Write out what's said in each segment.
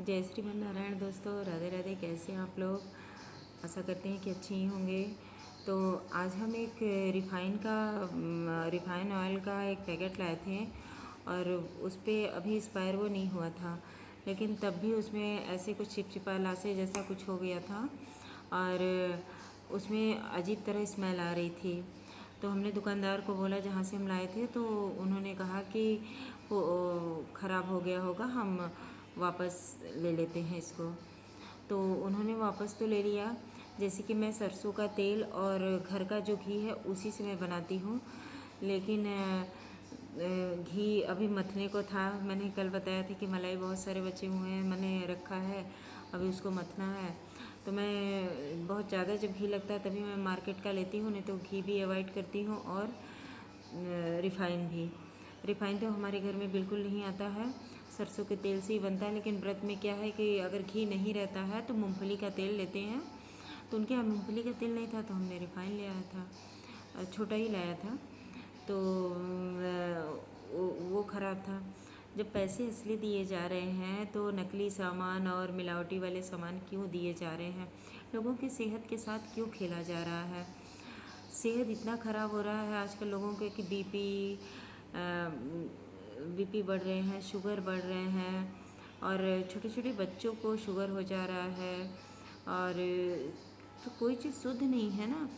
जय श्रीमन नारायण दोस्तों, राधे राधे। कैसे हैं आप लोग? आशा करते हैं कि अच्छे ही होंगे। तो आज हम एक रिफाइन ऑयल का एक पैकेट लाए थे और उस पे अभी एक्सपायर वो नहीं हुआ था, लेकिन तब भी उसमें ऐसे कुछ चिपचिपा लासे जैसा कुछ हो गया था और उसमें अजीब तरह स्मेल आ रही थी। तो हमने दुकानदार को बोला जहाँ से हम लाए थे, तो उन्होंने कहा कि वो ख़राब हो गया होगा, हम वापस ले लेते हैं इसको। तो उन्होंने वापस तो ले लिया। जैसे कि मैं सरसों का तेल और घर का जो घी है उसी से मैं बनाती हूँ, लेकिन घी अभी मथने को था। मैंने कल बताया था कि मलाई बहुत सारे बचे हुए हैं, मैंने रखा है, अभी उसको मथना है। तो मैं बहुत ज़्यादा जब घी लगता है तभी मैं मार्केट का लेती हूँ, नहीं तो घी भी अवॉइड करती हूँ और रिफ़ाइन भी। रिफ़ाइन तो हमारे घर में बिल्कुल नहीं आता है, सरसों के तेल से ही बनता है। लेकिन व्रत में क्या है कि अगर घी नहीं रहता है तो मूंगफली का तेल लेते हैं। तो उनके यहाँ मूंगफली का तेल नहीं था तो हमने रिफ़ाइन ले आया था, छोटा ही लाया था। तो वो ख़राब था। जब पैसे असली दिए जा रहे हैं तो नकली सामान और मिलावटी वाले सामान क्यों दिए जा रहे हैं? लोगों की सेहत के साथ क्यों खेला जा रहा है? सेहत इतना ख़राब हो रहा है आजकल लोगों के कि बीपी बढ़ रहे हैं, शुगर बढ़ रहे हैं और छोटे छोटे बच्चों को शुगर हो जा रहा है। और तो कोई चीज़ शुद्ध नहीं है ना।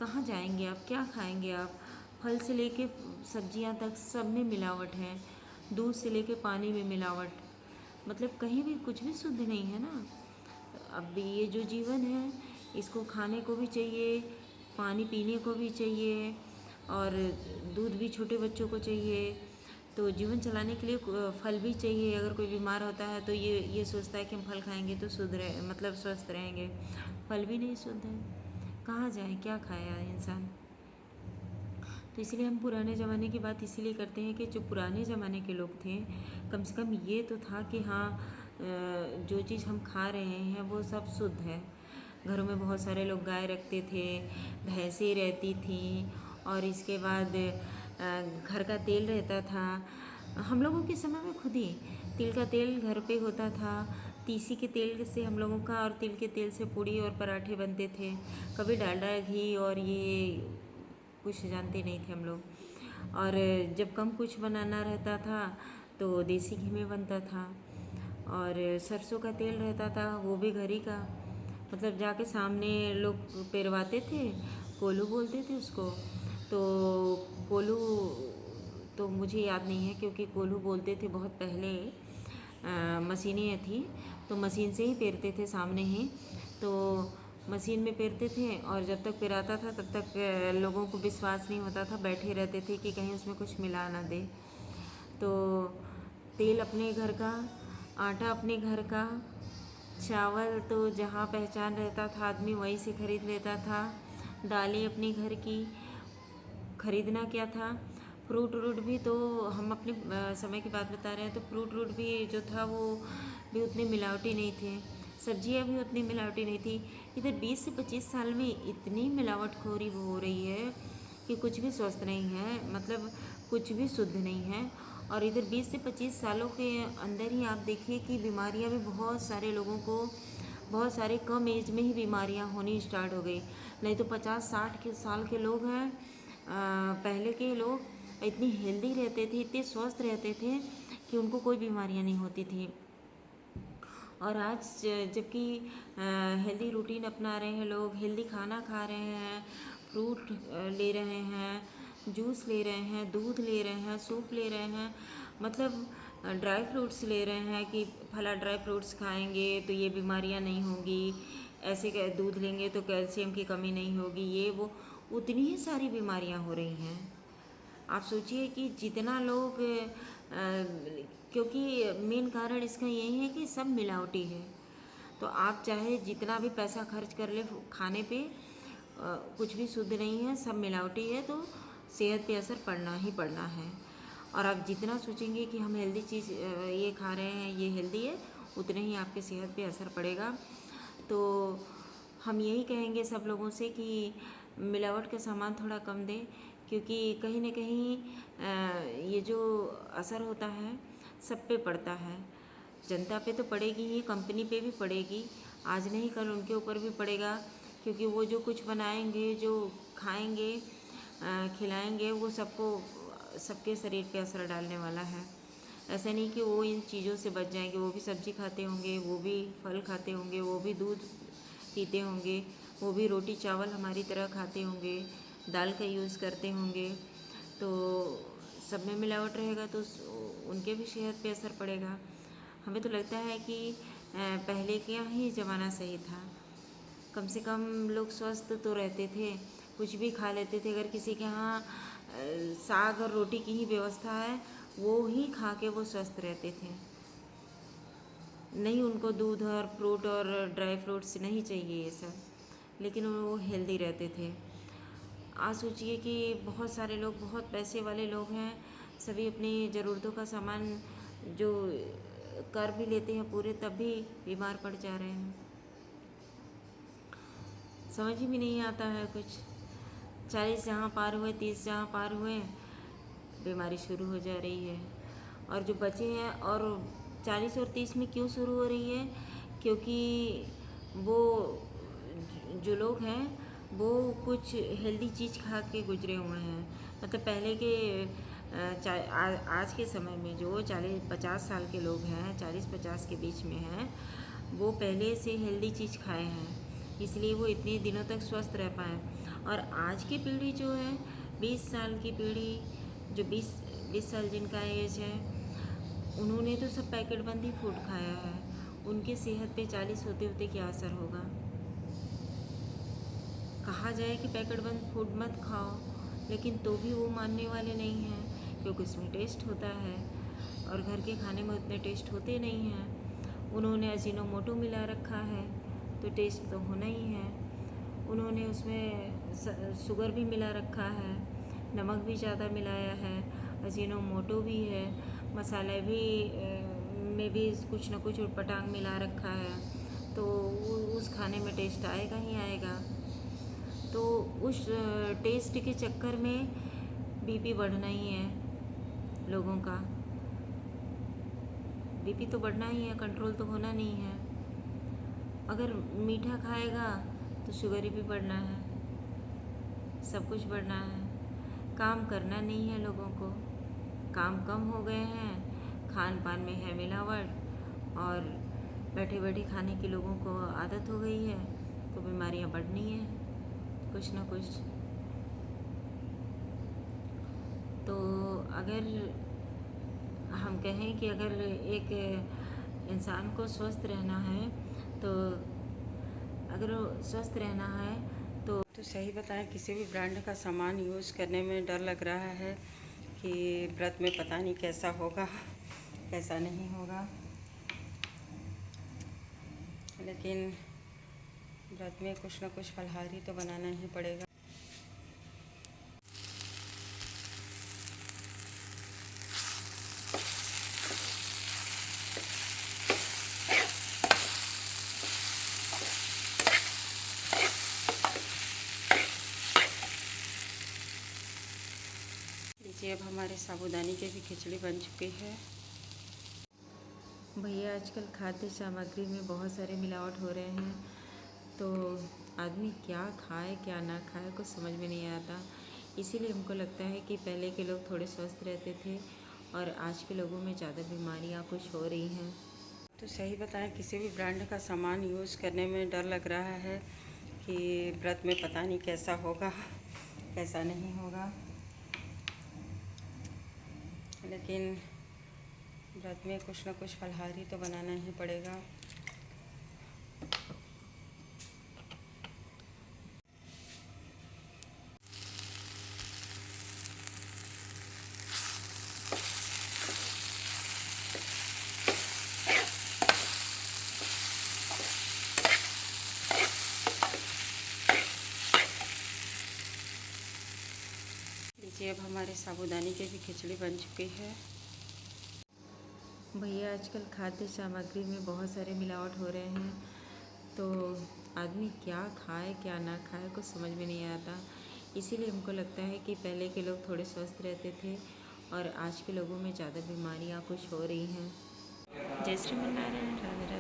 कहाँ जाएंगे आप, क्या खाएंगे आप? फल से लेके सब्जियां तक सब में मिलावट है, दूध से लेके पानी में मिलावट। मतलब कहीं भी कुछ भी शुद्ध नहीं है ना। अब ये जो जीवन है इसको खाने को भी चाहिए, पानी पीने को भी चाहिए और दूध भी छोटे बच्चों को चाहिए। तो जीवन चलाने के लिए फल भी चाहिए। अगर कोई बीमार होता है तो ये सोचता है कि हम फल खाएंगे तो शुद्ध रहे, मतलब स्वस्थ रहेंगे। फल भी नहीं शुद्ध है, कहाँ जाए, क्या खाया इंसान? तो इसलिए हम पुराने ज़माने की बात इसीलिए करते हैं कि जो पुराने ज़माने के लोग थे, कम से कम ये तो था कि हाँ, जो चीज़ हम खा रहे हैं वो सब शुद्ध है। घरों में बहुत सारे लोग गाय रखते थे, भैंसें रहती थीं और इसके बाद घर का तेल रहता था। हम लोगों के समय में खुद ही तिल का तेल घर पे होता था। तीसी के तेल से हम लोगों का और तिल के तेल से पूड़ी और पराठे बनते थे। कभी डालडा घी और ये कुछ जानते नहीं थे हम लोग। और जब कम कुछ बनाना रहता था तो देसी घी में बनता था। और सरसों का तेल रहता था वो भी घर ही का, मतलब जाके सामने लोग पेरवाते थे, कोलू बोलते थे उसको। तो कोलू तो मुझे याद नहीं है क्योंकि कोलू बोलते थे बहुत पहले। मशीनें थी तो मशीन से ही पेरते थे सामने ही। तो मशीन में पेरते थे और जब तक पेराता था तब तक लोगों को विश्वास नहीं होता था, बैठे रहते थे कि कहीं उसमें कुछ मिला ना दे। तो तेल अपने घर का, आटा अपने घर का, चावल तो जहाँ पहचान रहता था आदमी वहीं से खरीद लेता था, दालें अपने घर की। खरीदना क्या था, फ्रूट व्रूट भी तो हम अपने समय की बात बता रहे हैं, तो फ्रूट व्रूट भी जो था वो भी उतने मिलावटी नहीं थे, सब्जियां भी उतनी मिलावटी नहीं थी। इधर 20 से 25 साल में इतनी मिलावटखोरी हो रही है कि कुछ भी स्वस्थ नहीं है, मतलब कुछ भी शुद्ध नहीं है। और इधर 20 से 25 सालों के अंदर ही आप देखिए कि बीमारियां भी बहुत सारे लोगों को, बहुत सारे कम एज में ही बीमारियां होनी स्टार्ट हो गई। नहीं तो 50-60 के साल के लोग हैं, पहले के लोग इतनी हेल्दी रहते थे, इतने स्वस्थ रहते थे कि उनको कोई बीमारियां नहीं होती थी। और आज जबकि हेल्दी रूटीन अपना रहे हैं लोग, हेल्दी खाना खा रहे हैं, फ्रूट ले रहे हैं, जूस ले रहे हैं, दूध ले रहे हैं, सूप ले रहे हैं, मतलब ड्राई फ्रूट्स ले रहे हैं कि फला ड्राई फ्रूट्स खाएंगे तो ये बीमारियां नहीं होंगी, ऐसे दूध लेंगे तो कैल्शियम की कमी नहीं होगी, ये वो उतनी ही सारी बीमारियां हो रही हैं। आप सोचिए कि जितना लोग क्योंकि मेन कारण इसका यही है कि सब मिलावटी है। तो आप चाहे जितना भी पैसा खर्च कर ले खाने पे, कुछ भी शुद्ध नहीं है, सब मिलावटी है, तो सेहत पे असर पड़ना ही पड़ना है। और आप जितना सोचेंगे कि हम हेल्दी चीज़ ये खा रहे हैं, ये हेल्दी है, उतने ही आपके सेहत पे असर पड़ेगा। तो हम यही कहेंगे सब लोगों से कि मिलावट का सामान थोड़ा कम दें, क्योंकि कहीं न कहीं ये जो असर होता है सब पे पड़ता है। जनता पे तो पड़ेगी ही, कंपनी पे भी पड़ेगी, आज नहीं कल उनके ऊपर भी पड़ेगा, क्योंकि वो जो कुछ बनाएंगे, जो खाएंगे, खिलाएंगे, वो सबको, सबके शरीर पे असर डालने वाला है। ऐसा नहीं कि वो इन चीज़ों से बच जाएंगे, वो भी सब्ज़ी खाते होंगे, वो भी फल खाते होंगे, वो भी दूध पीते होंगे, वो भी रोटी चावल हमारी तरह खाते होंगे, दाल का यूज़ करते होंगे, तो सब में मिलावट रहेगा तो उनके भी सेहत पे असर पड़ेगा। हमें तो लगता है कि पहले का ही ज़माना सही था, कम से कम लोग स्वस्थ तो रहते थे, कुछ भी खा लेते थे। अगर किसी के यहाँ साग और रोटी की ही व्यवस्था है, वो ही खा के वो स्वस्थ रहते थे। नहीं, उनको दूध और फ्रूट और ड्राई फ्रूट्स नहीं चाहिए ये सब, लेकिन वो हेल्दी रहते थे। आज सोचिए कि बहुत सारे लोग, बहुत पैसे वाले लोग हैं, सभी अपनी ज़रूरतों का सामान जो कर भी लेते हैं पूरे, तब भी बीमार पड़ जा रहे हैं। समझ ही में नहीं आता है कुछ। 40 जहाँ पार हुए, 30 जहाँ पार हुए, बीमारी शुरू हो जा रही है। और जो बचे हैं, और 40 और 30 में क्यों शुरू हो रही है? क्योंकि वो जो लोग हैं, वो कुछ हेल्दी चीज़ खा के गुजरे हुए हैं। मतलब पहले के आज के समय में जो 40-50 साल के लोग हैं, 40-50 के बीच में हैं, वो पहले से हेल्दी चीज़ खाए हैं, इसलिए वो इतने दिनों तक स्वस्थ रह पाए। और आज की पीढ़ी जो है, 20 साल की पीढ़ी, जो 20 साल जिनका एज है, उन्होंने तो सब पैकेट बंद ही फूड खाया है। उनके सेहत पे 40 होते होते क्या असर होगा? कहा जाए कि पैकेट बंद फूड मत खाओ, लेकिन तो भी वो मानने वाले नहीं हैं, क्योंकि उसमें टेस्ट होता है और घर के खाने में उतने टेस्ट होते नहीं हैं। उन्होंने अजीनोमोटो मिला रखा है, तो टेस्ट तो होना ही है। उन्होंने उसमें शुगर भी मिला रखा है, नमक भी ज़्यादा मिलाया है, अजीनोमोटो भी है, मसाले भी में भी कुछ ना कुछ उटपटांग मिला रखा है, तो उस खाने में टेस्ट आएगा ही आएगा। तो उस टेस्ट के चक्कर में बीपी बढ़ना ही है लोगों का। बीपी तो बढ़ना ही है, कंट्रोल तो होना नहीं है। अगर मीठा खाएगा तो शुगर भी बढ़ना है, सब कुछ बढ़ना है। काम करना नहीं है लोगों को, काम कम हो गए हैं, खान पान में है मिलावट, और बैठे बैठे खाने की लोगों को आदत हो गई है, तो बीमारियां बढ़नी है कुछ ना कुछ। तो अगर हम कहें कि अगर एक इंसान को स्वस्थ रहना है, तो अगर स्वस्थ रहना है तो सही बताएं, किसी भी ब्रांड का सामान यूज़ करने में डर लग रहा है कि व्रत में पता नहीं कैसा होगा, कैसा नहीं होगा। लेकिन व्रत में कुछ ना कुछ फलाहारी तो बनाना ही पड़ेगा। लीजिए, अब हमारे साबूदानी की भी खिचड़ी बन चुकी है। भैया, आजकल खाद्य सामग्री में बहुत सारे मिलावट हो रहे हैं, तो आदमी क्या खाए क्या ना खाए कुछ समझ में नहीं आता। इसीलिए हमको लगता है कि पहले के लोग थोड़े स्वस्थ रहते थे, और आज के लोगों में ज़्यादा बीमारियां कुछ हो रही हैं। तो सही बताएं, किसी भी ब्रांड का सामान यूज़ करने में डर लग रहा है कि व्रत में पता नहीं कैसा होगा, कैसा नहीं होगा। लेकिन व्रत में कुछ ना कुछ फलाहारी तो बनाना ही पड़ेगा। लीजिए, अब हमारे साबूदानी की भी खिचड़ी बन चुकी है। भैया, आजकल खाद्य सामग्री में बहुत सारे मिलावट हो रहे हैं, तो आदमी क्या खाए क्या ना खाए कुछ समझ में नहीं आता। इसीलिए हमको लगता है कि पहले के लोग थोड़े स्वस्थ रहते थे, और आज के लोगों में ज़्यादा बीमारियां कुछ हो रही हैं। जय श्रीमन नारायण, राधे राधे।